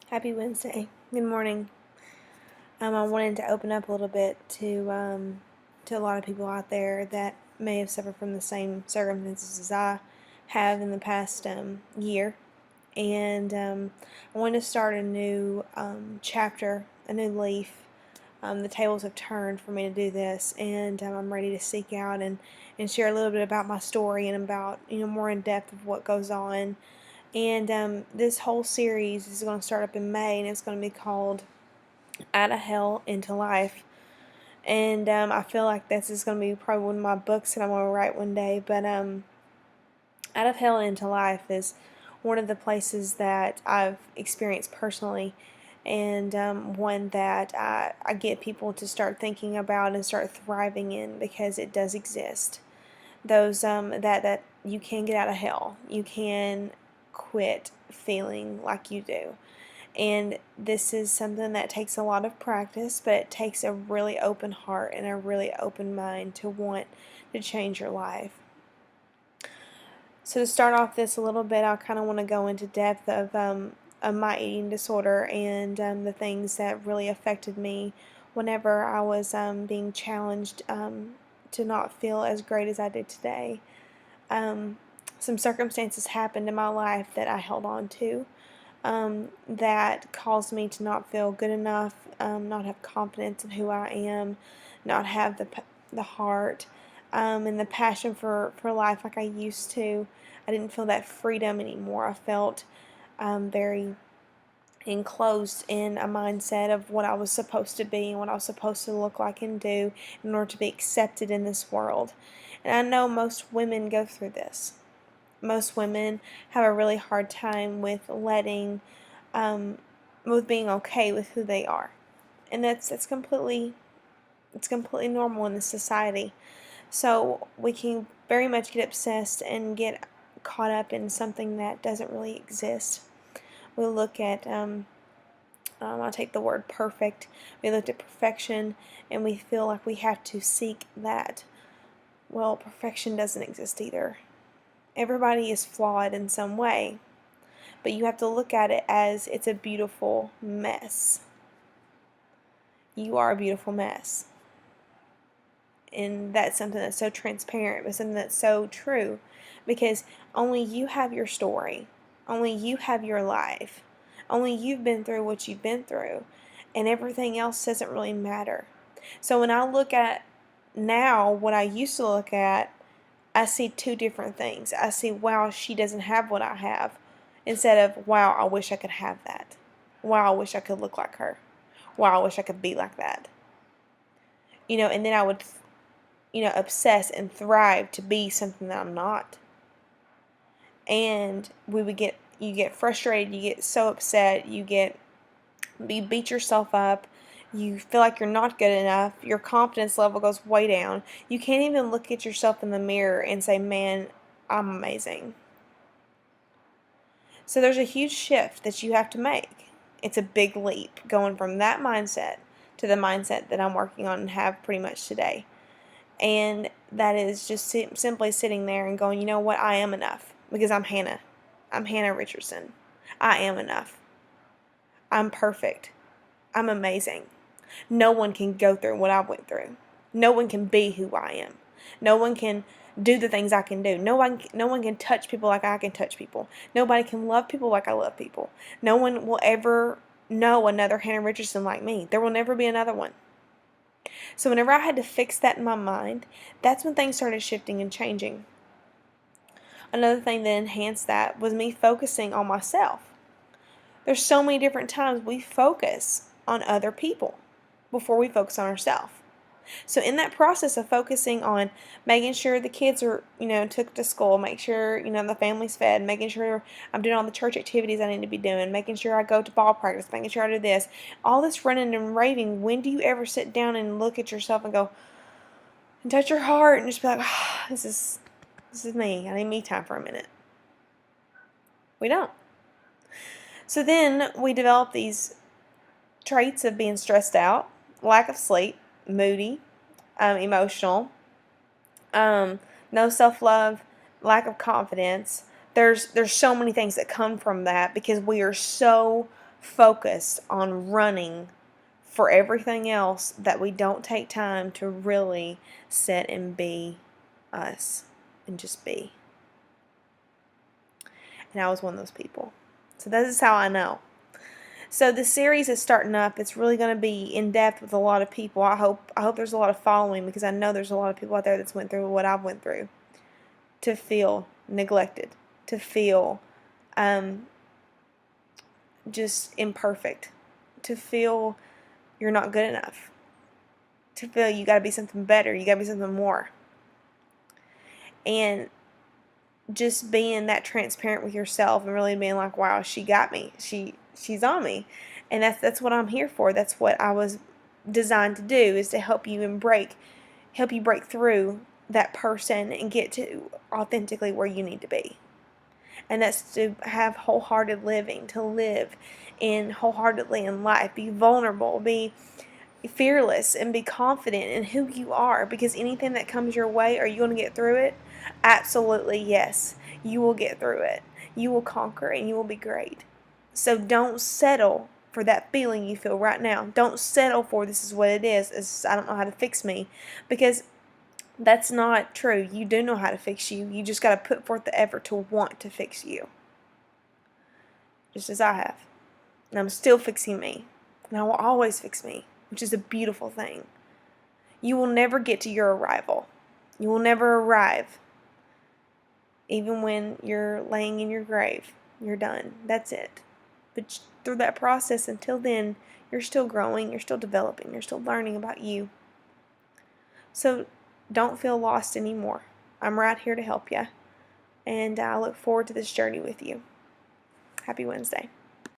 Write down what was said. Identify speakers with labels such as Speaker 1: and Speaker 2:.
Speaker 1: Happy Wednesday. Good morning. I wanted to open up a little bit to a lot of people out there that may have suffered from the same circumstances as I have in the past year, and I wanted to start a new chapter, a new leaf. The tables have turned for me to do this, and I'm ready to seek out and share a little bit about my story and about more in depth of what goes on. And this whole series is going to start up in May, and it's going to be called Out of Hell into Life. And I feel like this is going to be probably one of my books that I'm going to write one day. But Out of Hell into Life is one of the places that I've experienced personally, and one that I get people to start thinking about and start thriving in, because it does exist. Those that you can get out of hell. You can quit feeling like you do. And this is something that takes a lot of practice, but it takes a really open heart and a really open mind to want to change your life. So to start off this a little bit, I kind of want to go into depth of my eating disorder and the things that really affected me whenever I was being challenged to not feel as great as I did today. Some circumstances happened in my life that I held on to, that caused me to not feel good enough, not have confidence in who I am, not have the heart and the passion for life like I used to. I didn't feel that freedom anymore. I felt very enclosed in a mindset of what I was supposed to be and what I was supposed to look like and do in order to be accepted in this world. And I know most women go through this. Most women have a really hard time with with being okay with who they are, and it's completely normal in this society. So we can very much get obsessed and get caught up in something that doesn't really exist. We look at I'll take the word perfect. We looked at perfection, and we feel like we have to seek that. Well, perfection doesn't exist either. Everybody is flawed in some way, but you have to look at it as it's a beautiful mess. You are a beautiful mess. And that's something that's so transparent, but something that's so true, because only you have your story. Only you have your life. Only you've been through what you've been through, and everything else doesn't really matter. So when I look at now what I used to look at, I see two different things. I see, wow, she doesn't have what I have, instead of, wow, I wish I could have that. Wow, I wish I could look like her. Wow, I wish I could be like that. And then I would, obsess and thrive to be something that I'm not. And you get frustrated, you get so upset, you beat yourself up. You feel like you're not good enough. Your confidence level goes way down. You can't even look at yourself in the mirror and say, man, I'm amazing. So there's a huge shift that you have to make. It's a big leap going from that mindset to the mindset that I'm working on and have pretty much today. And that is just simply sitting there and going, you know what, I am enough, because I'm Hannah. I'm Hannah Richardson. I am enough. I'm perfect. I'm amazing. No one can go through what I went through. No one can be who I am. No one can do the things I can do. No one can touch people like I can touch people. Nobody can love people like I love people. No one will ever know another Hannah Richardson like me. There will never be another one. So whenever I had to fix that in my mind, that's when things started shifting and changing. Another thing that enhanced that was me focusing on myself. There's so many different times we focus on other people before we focus on ourselves. So in that process of focusing on making sure the kids are, took to school, make sure, the family's fed, making sure I'm doing all the church activities I need to be doing, making sure I go to ball practice, making sure I do this, all this running and raving, when do you ever sit down and look at yourself and go, and touch your heart and just be like, oh, this is me. I need me time for a minute. We don't. So then we develop these traits of being stressed out, lack of sleep, moody, emotional, no self-love, lack of confidence. There's so many things that come from that, because we are so focused on running for everything else that we don't take time to really sit and be us and just be. And I was one of those people. So this is how I know. So the series is starting up. It's really going to be in depth with a lot of people. I hope there's a lot of following, because I know there's a lot of people out there that's went through what I've went through. To feel neglected, to feel just imperfect, to feel you're not good enough, to feel you got to be something better, you got to be something more. And just being that transparent with yourself and really being like, wow, she got me. She's on me. And that's what I'm here for. That's what I was designed to do, is to help you break through that person and get to authentically where you need to be. And that's to have wholehearted living, to live in wholeheartedly in life, be vulnerable, be fearless, and be confident in who you are, because anything that comes your way, are you going to get through it? Absolutely yes. You will get through it. You will conquer, and you will be great. So don't settle for that feeling you feel right now. Don't settle for this is what it is. It's, I don't know how to fix me, because that's not true. You do know how to fix you. You just got to put forth the effort to want to fix you. Just as I have. And I'm still fixing me. And I will always fix me, which is a beautiful thing. You will never get to your arrival. You will never arrive. Even when you're laying in your grave, you're done. That's it. But through that process, until then, you're still growing, you're still developing, you're still learning about you. So don't feel lost anymore. I'm right here to help you. And I look forward to this journey with you. Happy Wednesday.